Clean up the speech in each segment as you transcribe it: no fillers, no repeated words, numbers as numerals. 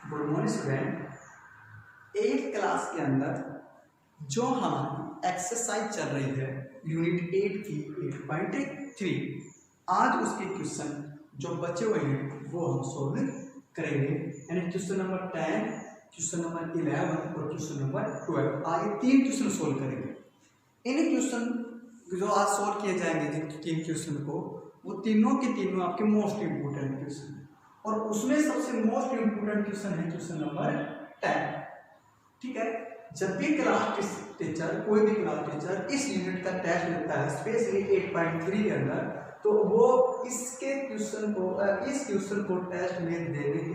Good morning student. 8th class के अंदर जो हमारी एक्सरसाइज चल रही है यूनिट 8 की 8.3, आज उसके क्वेश्चन जो बचे हुए हैं वो हम सोल्व करेंगे। यानी क्वेश्चन नंबर 10, क्वेश्चन नंबर 11 और क्वेश्चन नंबर 12, आगे 3 क्वेश्चन सोल्व करेंगे। इन क्वेश्चन जो आज सोल्व किए जाएंगे जिन 3 क्वेश्चन को, वो तीनों के तीनों आपके मोस्ट इंपोर्टेंट क्वेश्चन, और उसमें सबसे मोस्ट इंपोर्टेंट क्वेश्चन है क्वेश्चन नंबर 10। ठीक है, जब भी क्लास टीचर कोई भी क्लास टीचर इस यूनिट का टेस्ट लेता है स्पेशली 8.3 के अंदर, तो वो इसके क्वेश्चन को इस क्वेश्चन को टेस्ट में देने की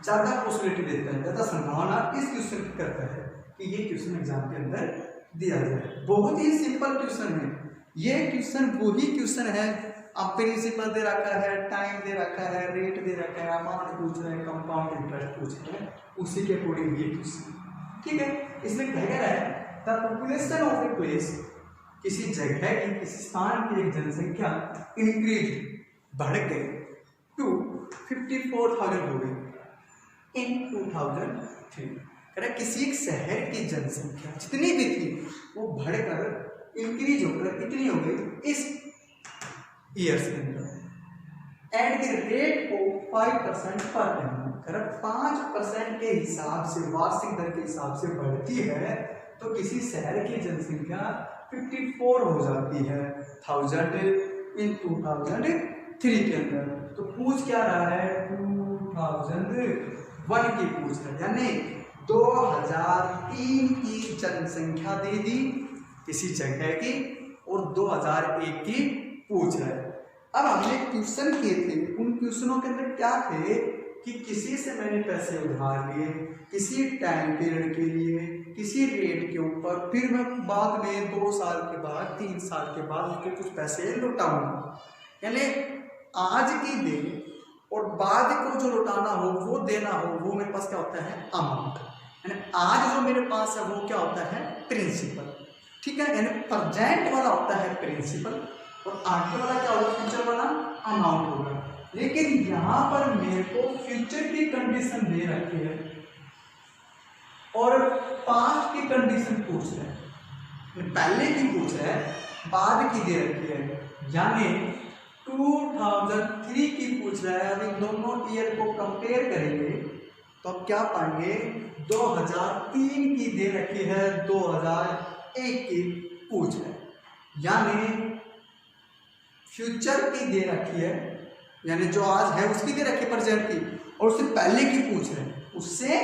ज़्यादा पॉसिबिलिटी देता है, ज़्यादा संभावना इस क्वेश्चन की करता है कि ये क्वेश्चन एग्जाम के अंदर दिया जाए। बहुत ही सिंपल क्वेश्चन है ये क्वेश्चन, वही क्वेश्चन है। अब प्रिंसिपल दे रखा है, टाइम दे रखा है, रेट दे रखा है, अमाउंट पूछ रहे हैं, कंपाउंड इंटरेस्ट पूछ रहे हैं, उसी के अकॉर्डिंग ये क्वेश्चन। ठीक है, इसमें कह रहा है the population of a place, किसी जगह की, किसी स्थान की एक जनसंख्या इंक्रीज बढ़ गई टू 54,000 हो गई इन 2003। कह रहा किसी एक शहर की जनसंख्या जितनी भी थी वो बढ़कर इंक्रीज होकर कितनी हो गई इस ईयर्स के अंदर at the rate of 5% per annum. अगर 5% के हिसाब से, वार्षिक दर के हिसाब से बढ़ती है तो किसी शहर की जनसंख्या 54 हो जाती है 1000 इन 2003 के अंदर। तो पूछ क्या रहा है, 2001 की पूछ रहा है, यानी 2003 की जनसंख्या दे दी किसी जगह की और 2001 की पूछ रहा है। अब हमने क्वेश्चन किए थे, उन क्वेश्चनों के अंदर क्या थे कि किसी से मैंने पैसे उधार लिए, किसी टाइम पीरियड के लिए, किसी रेट के ऊपर, फिर मैं बाद में 2 साल के बाद, 3 साल के बाद उसके कुछ पैसे लौटाऊंगा। यानी आज की दे और बाद को जो लौटाना हो, वो देना हो, वो मेरे पास क्या होता है, अमाउंट। यानी आज जो मेरे पास है वो क्या होता है, प्रिंसिपल। ठीक है, यानी प्रेजेंट वाला होता है प्रिंसिपल और आगे वाला क्या होगा, फ्यूचर वाला अमाउंट होगा। लेकिन यहाँ पर मेरे को फ्यूचर की कंडीशन दे रखी है और पास्ट की कंडीशन पूछ रहे हैं, पहले की पूछ रहे हैं, बाद की दे रखी है। यानी 2003 की पूछ रहा है। अब इन दोनों ईयर को कंपेयर करेंगे तो अब क्या पाएंगे, 2003 की दे रखी है, 2001 की पूछ रहे हैं। यानी फ्यूचर की दे रखी है, यानी जो आज है उसकी दे रखी है प्रेजेंट की, और उससे पहले की पूछ रहे हैं, उससे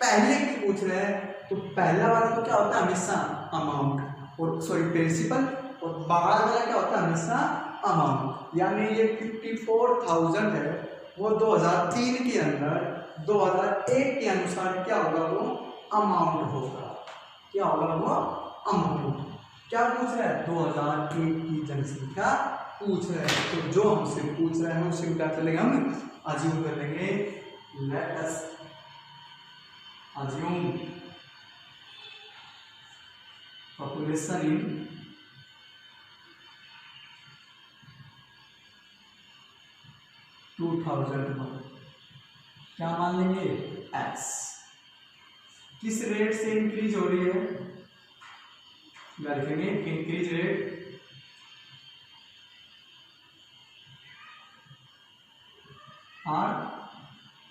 पहले की पूछ रहे हैं। तो पहला वाला तो क्या होता है हमेशा अमाउंट, और सॉरी प्रिंसिपल, और बाद वाला क्या होता है हमेशा अमाउंट। यानी ये 54,000 है, वो 2003 के अंदर 2001 के अनुसार क्या होगा, वो अमाउंट होगा। क्या होगा, वो अमाउंट। क्या पूछ रहा है, 2001 की जनसंख्या पूछ रहे हैं। तो जो हमसे पूछ रहे हैं उससे क्या चलेगा, हम अज्यूम कर लेंगे। Let us assume population in 2001, क्या मान लेंगे, x। किस रेट से इंक्रीज हो रही है, लिखेंगे इंक्रीज रेट और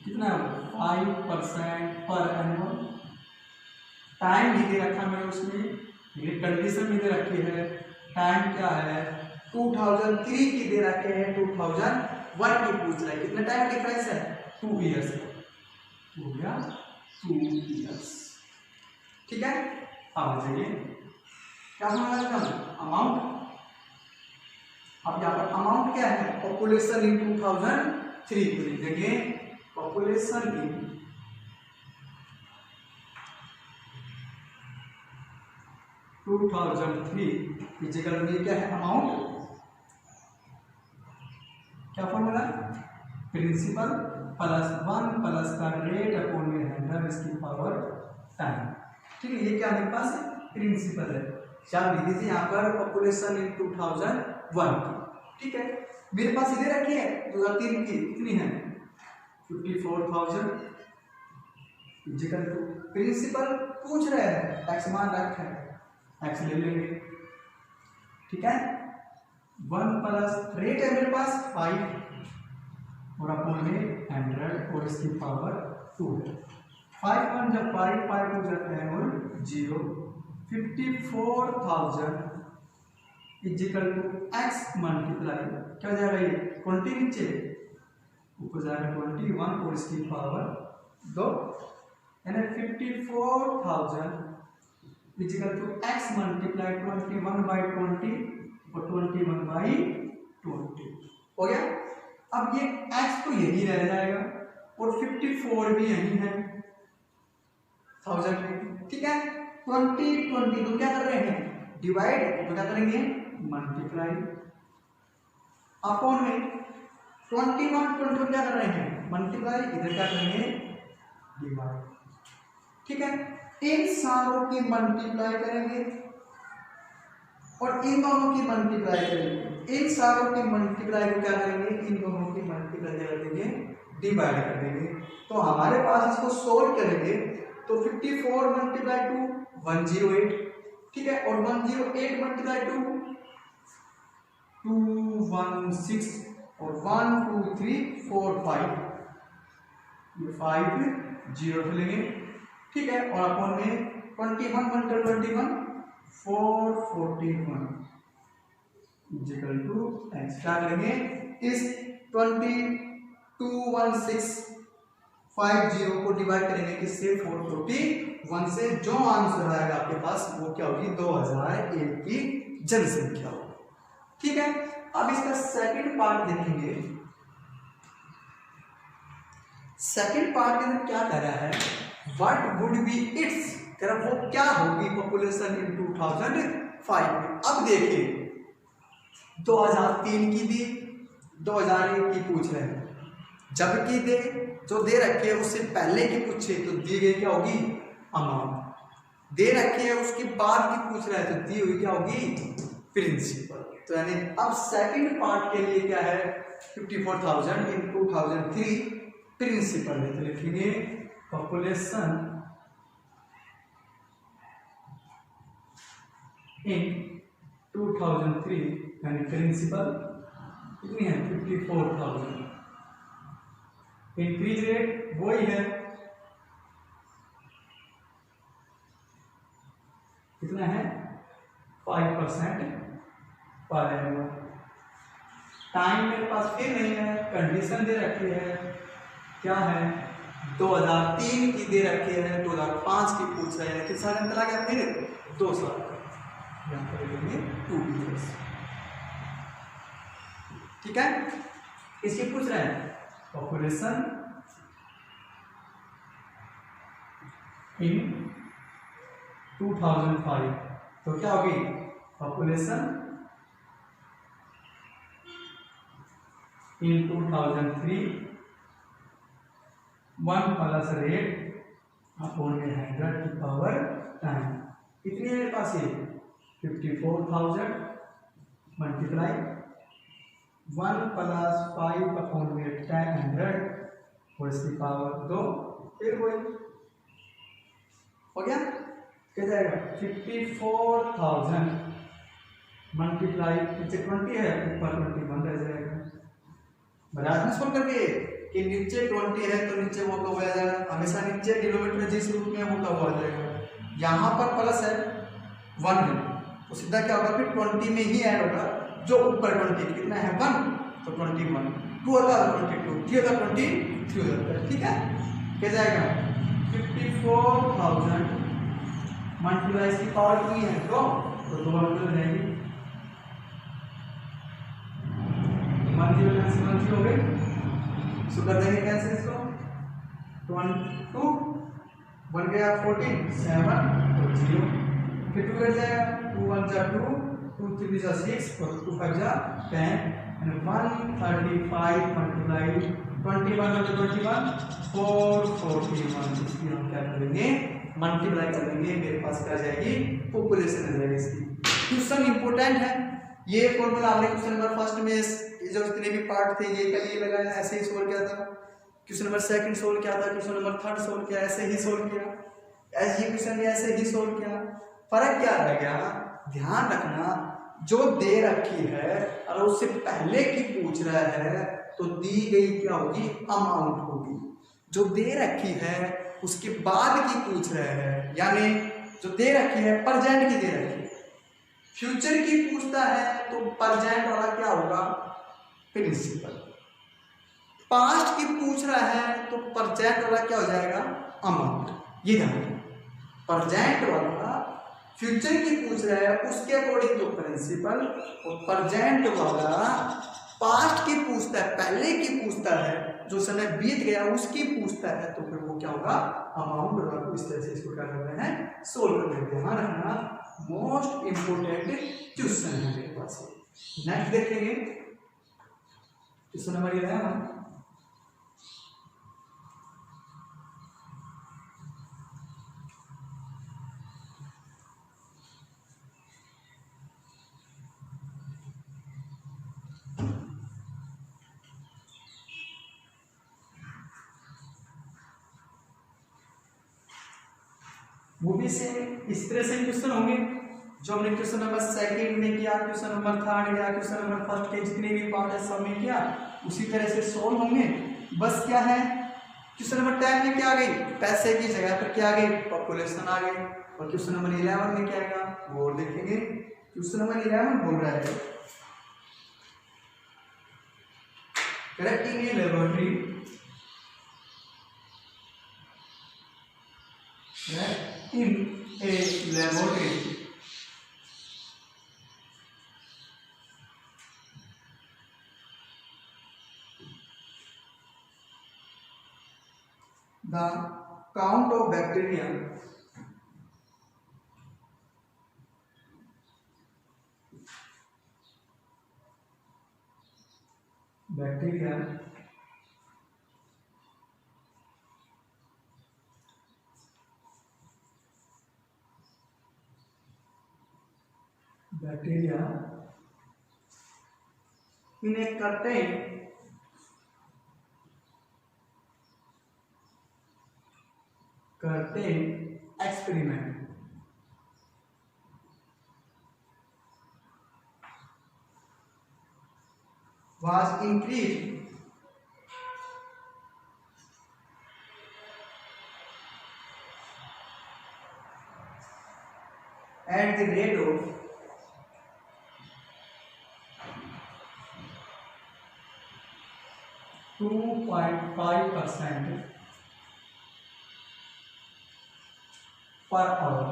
कितना 5% पर एनुअल। टाइम भी दे रखा मैंने उसमें, ये कंडीशन भी दे रखी है। टाइम क्या है, 2003 की दे रखे हैं, 2001 की पूछ रहा है। कितना टाइम डिफरेंस है, 2 ईयर्स हो गया, 2 ईयर्स। ठीक है, अब आ जाइए क्या समझना है, अमाउंट। अब यहाँ पर अमाउंट क्या है, पॉपुलेशन इन 2003 को लिखेंगे, पॉपुलेशन इन 2003 की जगह में क्या है, अमाउंट। क्या फॉर्मूला, प्रिंसिपल प्लस 1 प्लस का रेट अपॉन में 100 इसकी पावर टाइम। ठीक है, ये क्या मेरे पास प्रिंसिपल है। क्या लिख दीजिए यहाँ पर पॉपुलेशन इन 2001 की। ठीक है, मेरे पास इधर रखी है 2003 की, कितनी है, 54,000 इक्वल टू प्रिंसिपल पूछ रहे हैं एक्स मान रखा है एक्स ले लेंगे, ठीक है। 1 प्लस रेट है मेरे पास 5 और अपॉन में 100 और इसकी पावर 2 है। 5 1 जब 5 हो जाता है और 0 54,000 इक्वल टू एक्स मल्टीप्लाई क्या हो जाएगा ये 20 नीचे ऊपर जाएगा 21 और इसकी पावर 2 यानी 54,000 इक्वल टू एक्स मल्टीप्लाई 21/20 और 21/20 हो गया। अब ये x तो यही रह जाएगा और 54 भी यही है 1000 में, ठीक है। 20 तो क्या कर रहे हैं डिवाइड, तो क्या करेंगे मल्टीप्लाई अपॉन में 21 क्या कर रहे हैं मल्टीप्लाई, इधर क्या करेंगे डिवाइड, ठीक है। इन सारों की मल्टीप्लाई करेंगे और इन दोनों की मल्टीप्लाई करेंगे। इन सारों की मल्टीप्लाई को क्या करेंगे इन दोनों की मल्टीप्लाई कर देंगे डिवाइड कर देंगे। तो हमारे पास इसको सोल्व करेंगे तो 54 मल्टीप्लाई 2 108, ठीक है, और 108 मल्टीप्लाई 2 216 और 1 2 3 4 5 ये 5 0 लेंगे, ठीक है, और अपॉन में 21 मल्टीप्लाई 21 441 इक्वल टू एक्स क्या करेंगे इस 221650 को डिवाइड करेंगे किससे 441 से, जो आंसर आएगा आपके पास वो क्या होगी 2001 की जनसंख्या होगी, ठीक है। अब इसका सेकंड पार्ट देखेंगे। सेकंड पार्ट के अंदर क्या कह रहा है व्हाट वुड बी इट्स, वो क्या होगी पॉपुलेशन इन 2005। अब देखिए 2003 की दी 2001 की पूछ रहे हैं, जबकि दे जो दे रखी है उससे पहले की पूछे तो दी गई क्या होगी अमाउंट, दे रखी है उसके बाद की पूछ रहा है तो दी हुई क्या होगी प्रिंसिपल। तो यानी अब सेकंड पार्ट के लिए क्या है 54,000 इन 2003 प्रिंसिपल है, तो लिखेंगे पॉपुलेशन इन 2003 यानी प्रिंसिपल कितनी है 54,000, इंक्रीज रेट वही है कितना है 5% पर एनुअल। टाइम मेरे पास फिर नहीं है, कंडीशन दे रखी है क्या है 2003 की दे रखी है, 2005 की पूछ रहे हैं, किस साल में चला गया फिर 2 साल, यहाँ पर लेंगे 2 years, ठीक है। इसकी पूछ रहे हैं पॉपुलेशन इन 2005, तो क्या होगी population in 2003 1 plus rate upon 100 की पावर 10 कितनी है मेरे पास ये 54,000 मल्टीप्लाई 1 प्लस 5 अपॉन 100 और इसकी पावर 2 फिर वही हो गया क्या जाएगा 54,000 मल्टीप्लाई नीचे 20 है ऊपर 21 रह जाएगा। बराबर में सोल्व करके कि नीचे 20 है तो नीचे वो तो हो जाएगा, हमेशा नीचे डिनोमिनेटर जिस रूप में होता हुआ जाएगा। यहाँ पर प्लस है 1 है तो सीधा क्या होगा फिर 20 में ही ऐड होगा जो ऊपर 20 कितना है 1 तो 21 2 होगा 22 3 होगा 23 हो जाता है, ठीक है। क्या जाएगा 54,000 मल्टीप्लाई की पावर कितनी है 2 तो 2 हो जाएगी 1 हो गई, सो कर देंगे कैसे इसको 22 बन गया 14 7 और 0 फिर 2 कट जाएगा 2 1 जा 2 2 3 जा 6 और 2 5 जा 10 and 135 मल्टीप्लाई 21 और 21 441 इसकी हम क्या करेंगे मल्टीप्लाई करेंगे मेरे पास क्या जाएगी पॉपुलेशन आ जाएगी इसकी। क्वेश्चन इंपॉर्टेंट है ये फॉर्मूला हमने क्वेश्चन नंबर फर्स्ट में जो जितने भी पार्ट थे ये कल ये लगाया ऐसे ही सोल्व किया था। क्वेश्चन नंबर सेकंड सोल्व किया था, क्वेश्चन नंबर थर्ड सोल्व किया, ऐसे ही सोल्व किया, ऐसे ही क्वेश्चन ऐसे ही सोल्व किया। फर्क क्या रह गया, ध्यान रखना जो दे रखी है अगर उससे पहले की पूछ रहा है तो दी गई क्या होगी, अमाउंट होगी। जो दे रखी है उसके बाद की पूछ रहा है, यानी जो दे रखी है प्रेजेंट की दे रखी है, फ्यूचर की पूछता है तो प्रेजेंट वाला क्या होगा, प्रिंसिपल। पास्ट की पूछ रहा है तो प्रेजेंट वाला क्या हो जाएगा, अमाउंट। ये ध्यान रखना, प्रेजेंट वाला फ्यूचर की पूछ रहा है उसके अकॉर्डिंग तो प्रिंसिपल, और प्रेजेंट वाला पास्ट की पूछता है, पहले की पूछता है, जो समय बीत गया उसकी पूछता है, तो फिर वो क्या होगा, अमाउंट होगा। इस तरह से इसको क्या कर रहे हैं, सोल्व कर रहे हैं। ध्यान रखना, मोस्ट इंपोर्टेंट क्वेश्चन है मेरे पास। नेक्स्ट देखेंगे क्वेश्चन नंबर 11। वो भी सेम इस तरह से क्वेश्चन होंगे जो हमने क्वेश्चन नंबर सेकंड में किया, क्वेश्चन नंबर थर्ड किया, क्वेश्चन नंबर फर्स्ट के जितने भी पार्ट है सब में किया, उसी तरह से सोल्व होंगे। बस क्या है, क्वेश्चन नंबर 10 में क्या आ गई, पैसे की जगह पर क्या आ गई, पॉपुलेशन आ गई। और क्वेश्चन नंबर 11 में क्या आएगा वो देखेंगे। क्वेश्चन नंबर 11 बोल रहा है correcting a laboratory in a laboratory the count of bacteria in a curtain experiment was increased at the rate of 2.5% per hour.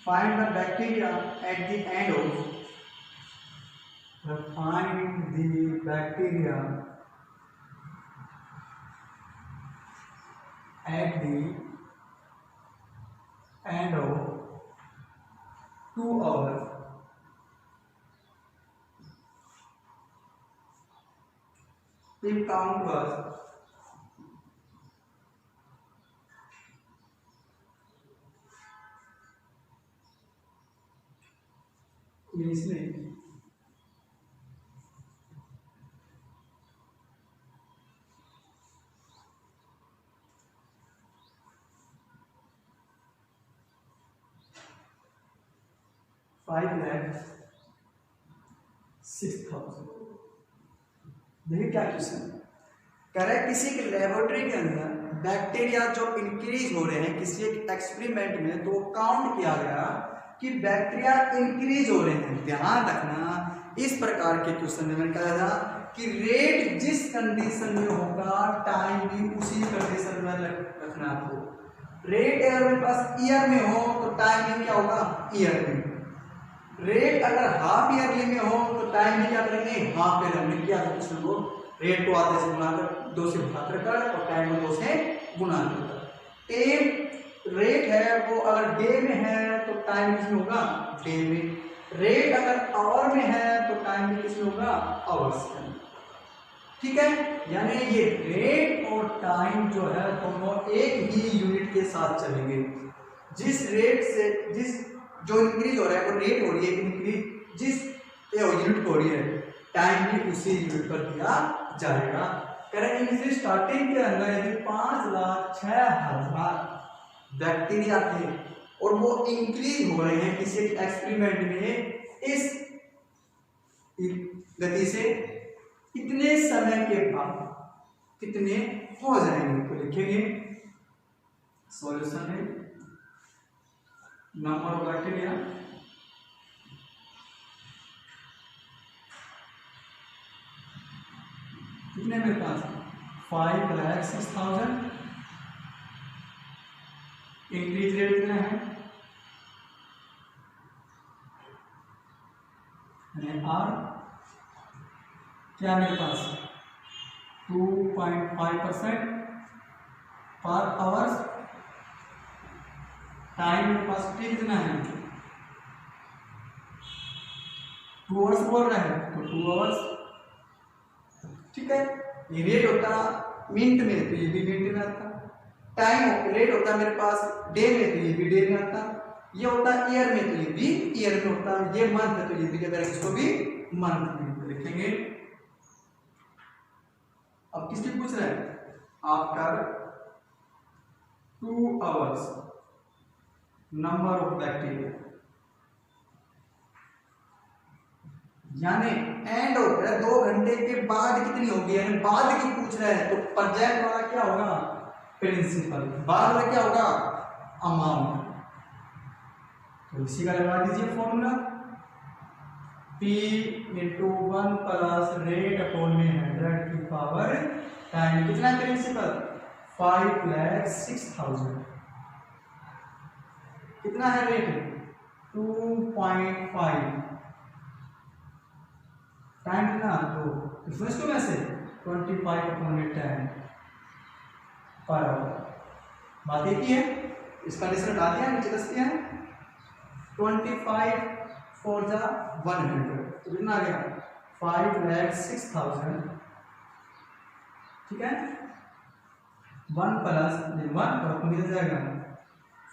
Find the bacteria at the end of end of 2 hours. If count was इसमें 5,06,000। देखिए क्या question करें, किसी के laboratory के अंदर bacteria जो increase हो रहे हैं किसी एक एक्सपेरिमेंट में, तो काउंट किया गया कि बैक्टीरिया इंक्रीज हो रहे हैं। ध्यान रखना, इस प्रकार के क्वेश्चन में मैंने कहा था कि रेट जिस कंडीशन में होगा टाइम भी उसी कंडीशन में रखना आपको। रेट अगर मेरे पास ईयर में हो तो टाइम भी क्या होगा, ईयर में। रेट अगर हाफ ईयरली में हो तो टाइम भी क्या करेंगे, हाफ ईयर। हमने किया था क्वेश्चन को, रेट को आधे से गुणा कर 2 से भाग कर और टाइम को 2 से गुणा कर। रेट है वो अगर डे में है तो टाइम किसमें होगा, डे में। रेट अगर आवर में है तो टाइम भी किसमें होगा, आवर्स में। ठीक है, यानी ये रेट और टाइम जो है दोनों एक ही यूनिट के साथ चलेंगे। जिस रेट से जो इंक्रीज हो रहा है वो रेट हो रही है इंक्रीज, जिस यूनिट हो रही है टाइम भी उसी यूनिट पर दिया जाएगा। करें इनसे स्टार्टिंग के अंदर यदि 5,06,000 बैक्टीरिया थे और वो इंक्रीज हो रहे हैं किसी एक्सपेरिमेंट में इस गति से, कितने समय के बाद कितने हो जाएंगे? तो लिखेंगे सॉल्यूशन है नंबर ऑफ बैक्टीरिया कितने मेरे पास 5,06,000, इंक्रीज रेट कितना है आर क्या मेरे पास 2.5% पर आवर्स, टाइम मेरे पास टी कितना है 2 आवर्स बोल रहा है तो 2 आवर्स, ठीक है। ये रेट होता मिनट में तो ये भी मिनट में आता, टाइम रेट होता मेरे पास डे में तो ये भी डे में आता, ये होता ईयर में तो ये भी ईयर में होता, ये मंथ है तो ये भी अगर इसको भी मंथ में तो लिखेंगे। अब किसकी पूछ रहे हैं? After 2 hours number of bacteria, यानी एंड हो गया 2 घंटे के बाद कितनी होगी, यानी बाद की पूछ रहे हैं तो प्रेजेंट वाला क्या होगा प्रिंसिपल, बाद वाला क्या होगा अमाउंट। तो इसी का लगा दीजिए formula P into 1 plus rate upon में 100 की पावर टाइम कितना प्रिंसिपल 5,06,000, कितना है रेट 2.5, टाइम कितना तो डिफरेंस में से 25 अपॉन 10 पर आवर। बात एक ही है, इसका कंडीशन हटा दिया नीचे दस दिया है 25 4 जा 100 तो कितना आ गया 5,06,000, ठीक है। 1 प्लस 1 और मिल जाएगा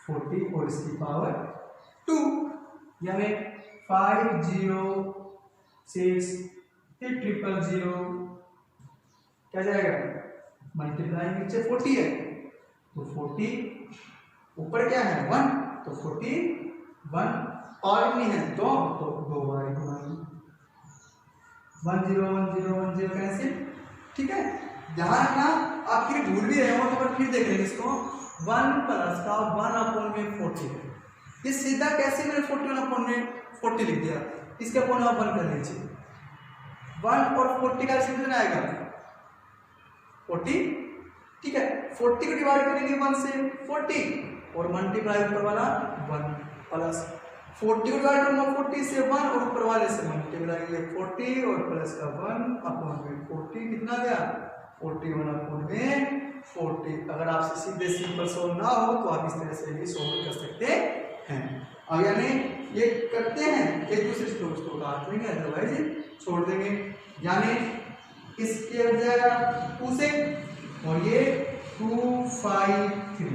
40 और इसकी पावर 2, यानी 506 000 क्या जाएगा मल्टीप्लाई, नीचे 40 है तो 40 ऊपर क्या है 1 तो 41 पावर नहीं है तो 2 बार 10 कैंसिल, ठीक है। यहाँ ना आप फिर भूल भी रहे हो तो फिर देख लेंगे इसको 1 प्लस का 1 अपॉन में 40, ये सीधा कैसे मैंने 41 अपॉन में 40 लिख दिया, इसके अपॉन आप 1 कर लीजिए, 1 और 40 का कितना आएगा 40, ठीक है। 40 को डिवाइड करेंगे 1 से 40 और मल्टीप्लाई ऊपर वाला 1 प्लस 40 को डिवाइड करूंगा 40 से 1 और ऊपर वाले से मल्टीप्लाई 40 और प्लस का 1 अपॉन में 40 कितना गया 41 अपॉन में 40। अगर आपसे सीधे सिंपल सोल्व ना हो तो आप इस तरह से भी सोल्व कर सकते हैं। अब यानी ये करते हैं एक दूसरे से उसको काट लेंगे अदरवाइज छोड़ देंगे, यानी इसके जाएगा 2 से और ये 253,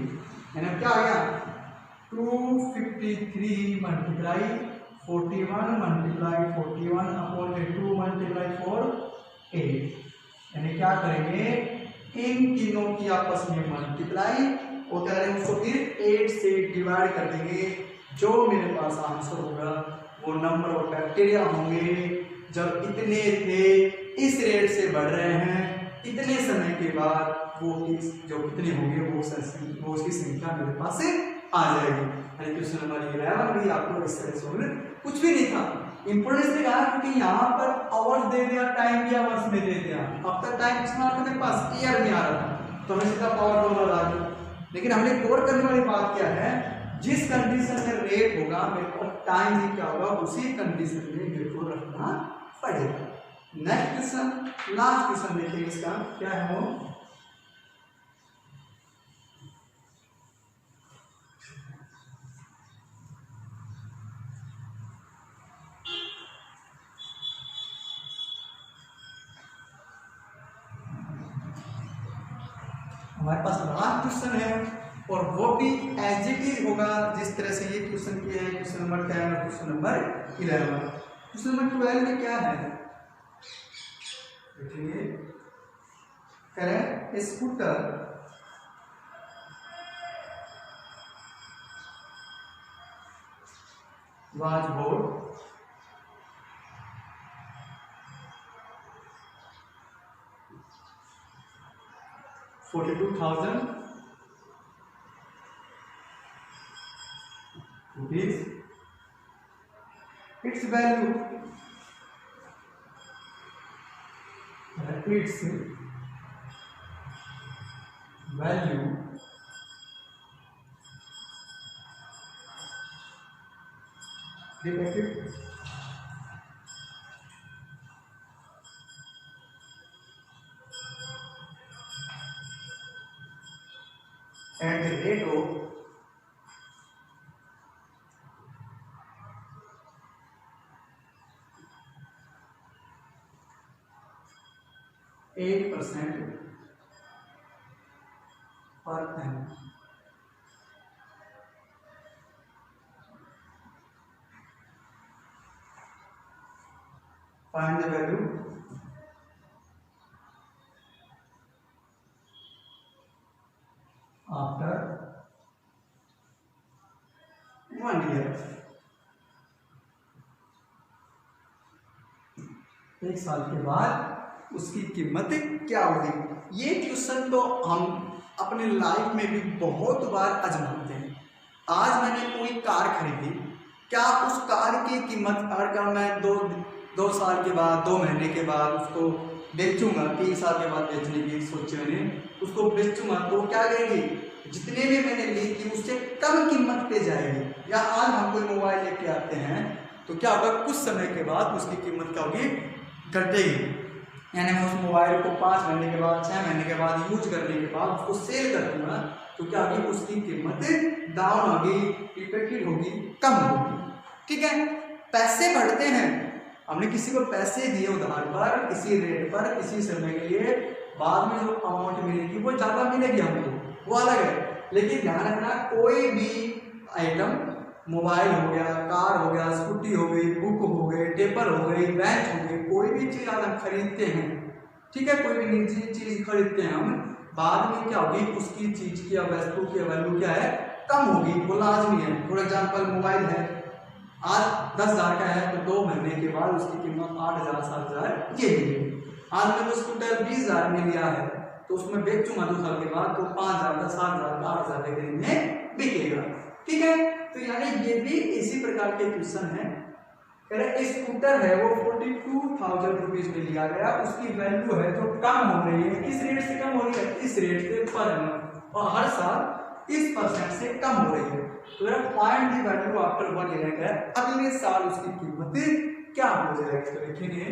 यानी क्या आ गया 253 मल्टीप्लाई 41 मल्टीप्लाई 41 अपॉन में 2 मल्टीप्लाई 4 8, यानी क्या करेंगे इन तीनों की आपस में मल्टीप्लाई और क्या करेंगे उसको फिर 8 से डिवाइड कर देंगे, जो मेरे पास आंसर होगा वो नंबर ऑफ बैक्टीरिया होंगे जब इतने थे इस रेट से बढ़ रहे हैं, इतने समय के बाद वो जो कितने होंगे वो उसकी संख्या मेरे पास आ जाएगी। क्वेश्चन नंबर 11 भी आपको इस तरह से कुछ भी नहीं था, इंपोर्टेंस ने कहा क्योंकि यहाँ पर आवर्स दे दिया, टाइम भी आवर्स में दे दिया। अब तक टाइम किस में मेरे पास ईयर में आ रहा था तो हमें सीधा पावर डॉलर आ गया, लेकिन हमने गौर करने वाली बात क्या है जिस कंडीशन में रेट होगा मेरे को टाइम भी क्या होगा उसी कंडीशन में मेरे को रखना पड़ेगा। नेक्स्ट क्वेश्चन लास्ट क्वेश्चन देखिए इसका क्या है वो हमारे पास लास्ट क्वेश्चन है और वो भी एज इट इज होगा जिस तरह से ये क्वेश्चन किए हैं, क्वेश्चन नंबर 10 और क्वेश्चन नंबर 11। क्वेश्चन नंबर 12 में क्या है करें scooter was bought ₹42,000. Its value depicted at the rate of 8% per annum. Find the value after 1 year. 1 साल के बाद उसकी कीमत क्या होगी। ये क्वेश्चन तो हम अपने लाइफ में भी बहुत बार आजमाते हैं। आज मैंने कोई कार खरीदी, क्या उस कार की कीमत अगर मैं दो साल के बाद, 2 महीने के बाद उसको बेचूंगा, 3 साल के बाद बेचने की सोची मैंने, उसको बेचूंगा तो क्या करेगी, जितने भी मैंने ली थी उससे कम कीमत पे जाएगी। या आज हम कोई मोबाइल लेके आते हैं तो क्या होगा, कुछ समय के बाद उसकी कीमत क्या होगी, घटेगी। यानी मैं उस मोबाइल को 5 महीने के बाद, 6 महीने के बाद यूज करने के बाद उसको सेल कर दूंगा तो क्या होगी, उसकी कीमत डाउन होगी, इफेक्टिव होगी, कम होगी। ठीक है, पैसे बढ़ते हैं, हमने किसी को पैसे दिए उधार पर, किसी रेट पर, किसी समय के लिए, बाद में जो अमाउंट मिलेगी वो ज़्यादा मिलेगी हमको, वो अलग है। लेकिन ध्यान रखना, कोई भी आइटम, मोबाइल हो गया, कार हो गया, स्कूटी हो गई, बुक हो गई, टेबल हो गई, बेंच हो गई, कोई भी चीज़ आज हम खरीदते हैं, ठीक है, कोई भी निजी चीज़ खरीदते हैं हम, बाद में क्या होगी, उसकी चीज़ की या वस्तु की वैल्यू क्या है, कम होगी, वो लाजमी है। फॉर एग्जाम्पल मोबाइल है, आज 10,000 का है तो 2 महीने के बाद उसकी कीमत 8,000 7,000 ये मिलेगी। आज मैं वो स्कूटर 20,000 में लिया है तो उसमें बेचूंगा 2 साल के बाद तो 5,000 7,000 8,000 के करीब में बिकेगा। ठीक है, तो यानी ये भी इसी प्रकार के क्वेश्चन है। स्कूटर है वो 42,000 रुपीज में लिया गया, उसकी वैल्यू है तो कम हो रही है, किस रेट से कम हो रही है, इस रेट से पर annum, और हर साल इस % से कम हो रही है। तो find the value after 1 year है, अगले साल उसकी कीमत क्या हो जाएगी। तो देखिए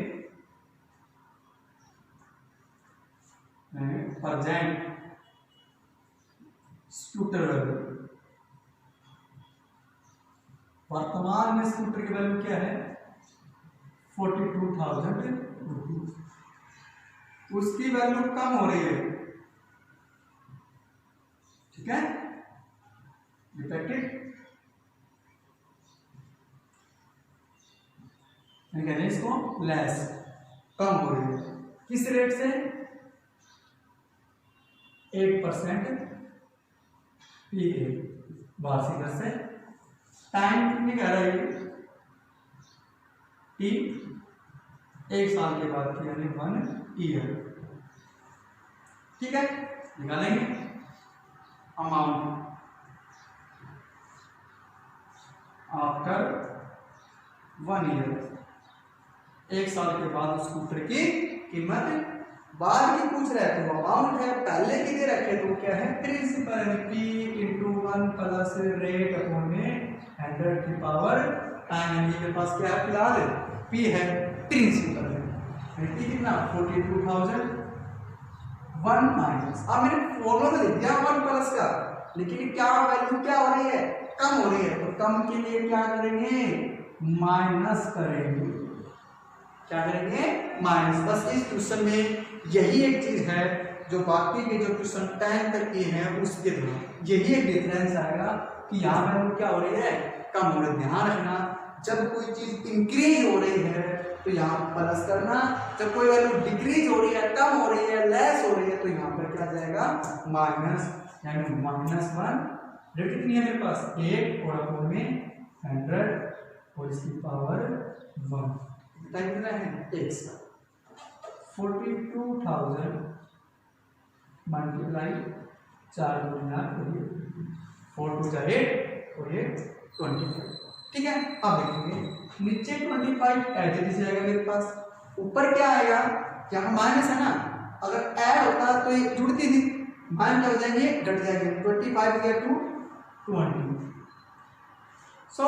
प्रेजेंट स्कूटर वैल्यू, वर्तमान में स्कूटर की वैल्यू क्या है, 42,000 रुपीज, उसकी वैल्यू कम हो रही है। ठीक है, डिफेक्टिव इसको लेस, कम हो रही है, किस रेट से, 8% PA वार्षिक दर से। टाइम कितनी कह रही है, T 1 साल के बाद की, यानी 1 ईयर। ठीक है, निकालेंगे अमाउंट आफ्टर 1 ईयर, 1 साल के बाद उस स्कूटर की कीमत, बाद में पूछ रहे हैं तो अमाउंट है, पहले की दे रखे तो क्या है, principal P × 1 plus rate upon 100 की पावर टाइम, यानी के पास क्या है फिलहाल, P है, प्रिंसिपल है, P कितना 42,000, 1 माइनस, अब मैंने फॉर्मूला लिख दिया 1 प्लस का, लेकिन क्या वैल्यू क्या हो रही है, कम हो रही है, तो कम के लिए क्या करेंगे, माइनस करेंगे, क्या करेंगे, माइनस। बस इस क्वेश्चन में यही एक चीज है जो बाकी के जो क्वेश्चन 10 तक के हैं उसके दौरान यही एक डिफरेंस आएगा कि यहाँ वैल्यू क्या हो रही है, कम हो रही है। ध्यान रखना, जब कोई चीज इंक्रीज हो रही है तो यहाँ प्लस करना, जब कोई वैल्यू डिक्रीज हो रही है, कम हो रही है, लेस हो रही है तो यहाँ पर क्या जाएगा माइनस, यानी -1। रेट कितनी है मेरे पास 8 और अपोन में 100 और इसकी पावर 1 कितना है 1। 42,000 मल्टीप्लाई 4 गुना 4 2 8 और ये 25। ठीक है, अब देखेंगे नीचे 25 ऐड जाएगा मेरे पास, ऊपर क्या आएगा, यहाँ माइनस है ना, अगर ऐड होता तो ये जुड़ती थी, माइनस हो जाएंगे घट जाएंगे, 25 गया टू 20। सो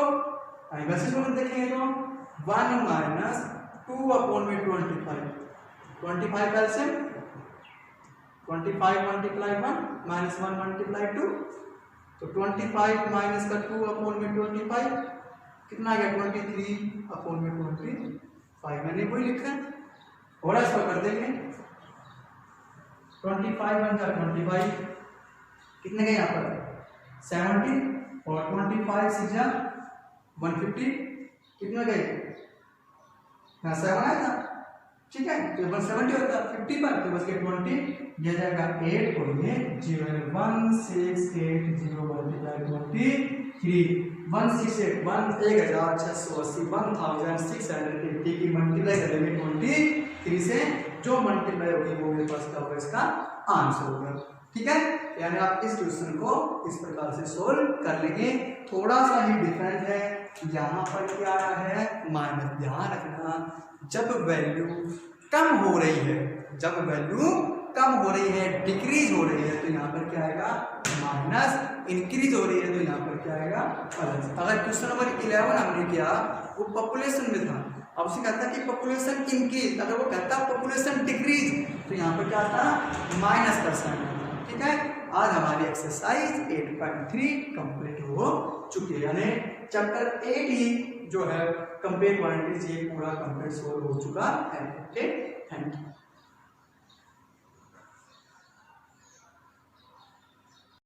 वैसे तो देखेंगे तो 1 माइनस 2 अपोन में 25 एलसीएम 25 मल्टीप्लाई 1 माइनस 1 मल्टीप्लाई 2, तो 25 माइनस का 2 अपोन में 25 कितना आ गया 23 अपोन में 25। मैंने वही लिखा है, थोड़ा इसको कर देंगे 25 बन जाए 25 कितने गए यहाँ पर 70 और 25 से जा 150 कितना गए यहाँ 7 आया था। ठीक है, तो 170 होता 50 पर, तो बस के 20 यह जाएगा 8 और ये 01680 मल्टीप्लाई 23 1680 1680 की मल्टीप्लाई करेंगे 23 से, जो मल्टीप्लाई होगी वो मेरे पास क्या होगा इसका आंसर होगा। ठीक है, यानी आप इस क्वेश्चन को इस प्रकार से सोल्व कर लेंगे। थोड़ा सा ही डिफरेंट है, यहाँ पर क्या है माइनस, ध्यान रखना जब वैल्यू कम हो रही है, जब वैल्यू कम हो रही है, डिक्रीज हो रही है तो यहाँ पर क्या आएगा माइनस, इंक्रीज हो रही है तो यहाँ पर क्या आएगा प्लस। अगर क्वेश्चन नंबर 11 हमने किया वो पॉपुलेशन में था, अब उसे कहता कि पॉपुलेशन इंक्रीज, अगर वो कहता पॉपुलेशन डिक्रीज तो यहाँ पर क्या था -%। ठीक है, आज हमारी एक्सरसाइज 8.3 कंप्लीट हो चुकी है, यानी चैप्टर 8 ही जो है कंपेयर क्वांटिटीज ये पूरा कंप्लीट सोल्व हो चुका है। ठीक।